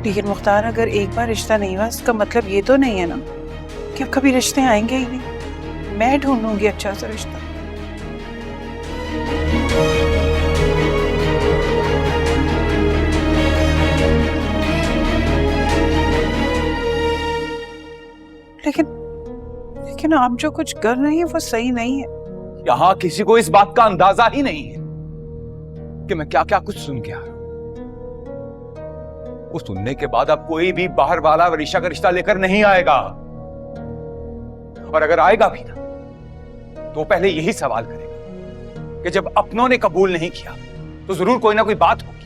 लेकिन मुख्तार, अगर एक बार रिश्ता नहीं हुआ इसका मतलब ये तो नहीं है ना कि अब कभी रिश्ते आएंगे ही नहीं। मैं ढूंढूंगी अच्छा सा रिश्ता। लेकिन आप जो कुछ कर रही हैं वो सही नहीं है। यहां किसी को इस बात का अंदाजा ही नहीं है कि मैं क्या क्या कुछ सुन के आ रहा हूं। वो सुनने के बाद अब कोई भी बाहर वाला वरीशा का रिश्ता लेकर नहीं आएगा, और अगर आएगा भी ना तो पहले यही सवाल करेगा कि जब अपनों ने कबूल नहीं किया तो जरूर कोई ना कोई बात होगी।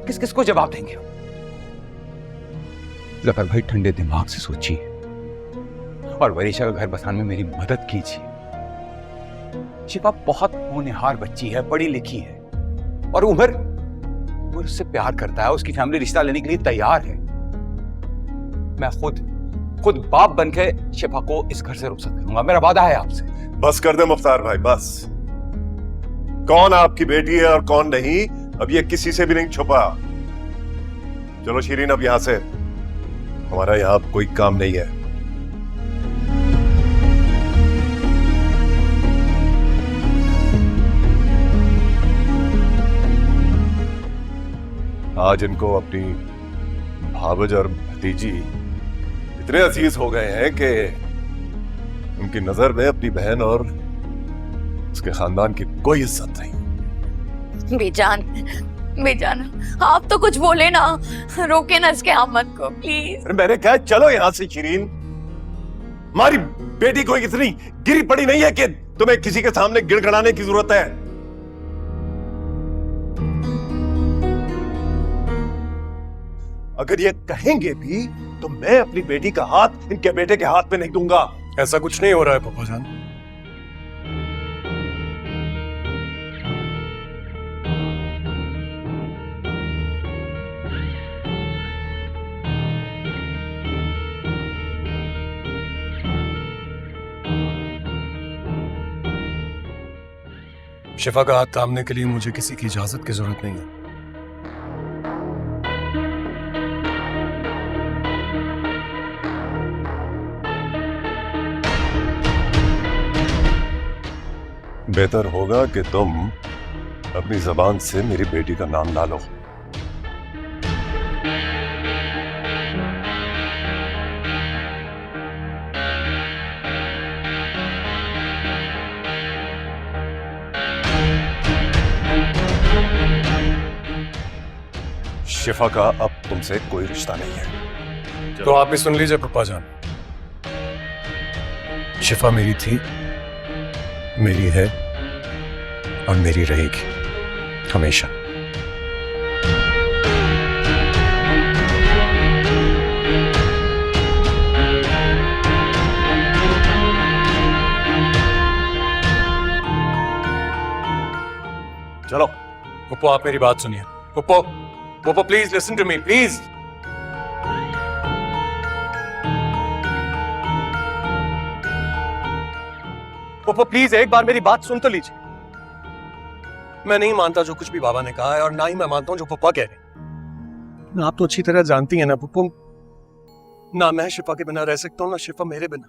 किस किस को जवाब देंगे हम? जफर भाई ठंडे दिमाग से सोचिए और वरीशा का घर बसाने में मेरी मदद कीजिए। शिफा बहुत होनहार बच्ची है, पढ़ी लिखी है, और उमर उससे प्यार करता है, उसकी फैमिली रिश्ता लेने के लिए तैयार है। मैं खुद बाप बनके शिफा को इस घर से रुखसत करूंगा, मेरा वादा है आपसे। बस कर दे मुख्तार भाई, बस। कौन आपकी बेटी है और कौन नहीं, अब ये किसी से भी नहीं छुपा। चलो शीरीन, अब यहां से, हमारा यहां कोई काम नहीं है। आज इनको अपनी भावज और भतीजी इतने अजीज हो गए हैं कि उनकी नजर में अपनी बहन और उसके खानदान की कोई इज्जत नहीं। बेजान आप तो कुछ बोले ना, रोके ना इसके आमद को प्लीज। मैंने कहा चलो यहां से शीरीन। हमारी बेटी कोई इतनी गिरी पड़ी नहीं है कि तुम्हें किसी के सामने गिड़गड़ाने की जरूरत है। अगर ये कहेंगे भी तो मैं अपनी बेटी का हाथ इनके बेटे के हाथ में नहीं दूंगा। ऐसा कुछ नहीं हो रहा है पापा जान। शिफा का हाथ थामने के लिए मुझे किसी की इजाजत की जरूरत नहीं है। बेहतर होगा कि तुम अपनी जबान से मेरी बेटी का नाम ना लो। शिफा का अब तुमसे कोई रिश्ता नहीं है। तो आप भी सुन लीजिए पापा जान, शिफा मेरी थी, मेरी है और मेरी रहेगी हमेशा। चलो पप्पो, आप मेरी बात सुनिए। Pappo Pappo please listen to me please. Pappo please एक बार मेरी बात सुन तो लीजिए। मैं नहीं मानता जो कुछ भी बाबा ने कहा है, और ना ही मैं मानता हूं जो पप्पा कह रहे हैं। आप तो अच्छी तरह जानती हैं ना पप्पो, ना मैं शिफा के बिना रह सकता हूं, ना शिफा मेरे बिना।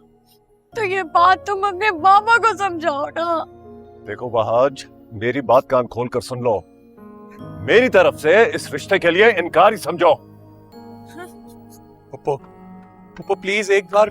तो ये बात तुम अपने बाबा को समझाओ ना। देखो वहाज, मेरी बात कान खोल कर सुन लो। मेरी तरफ से इस रिश्ते के लिए इनकार ही समझो। पप्पो प्लीज एक बार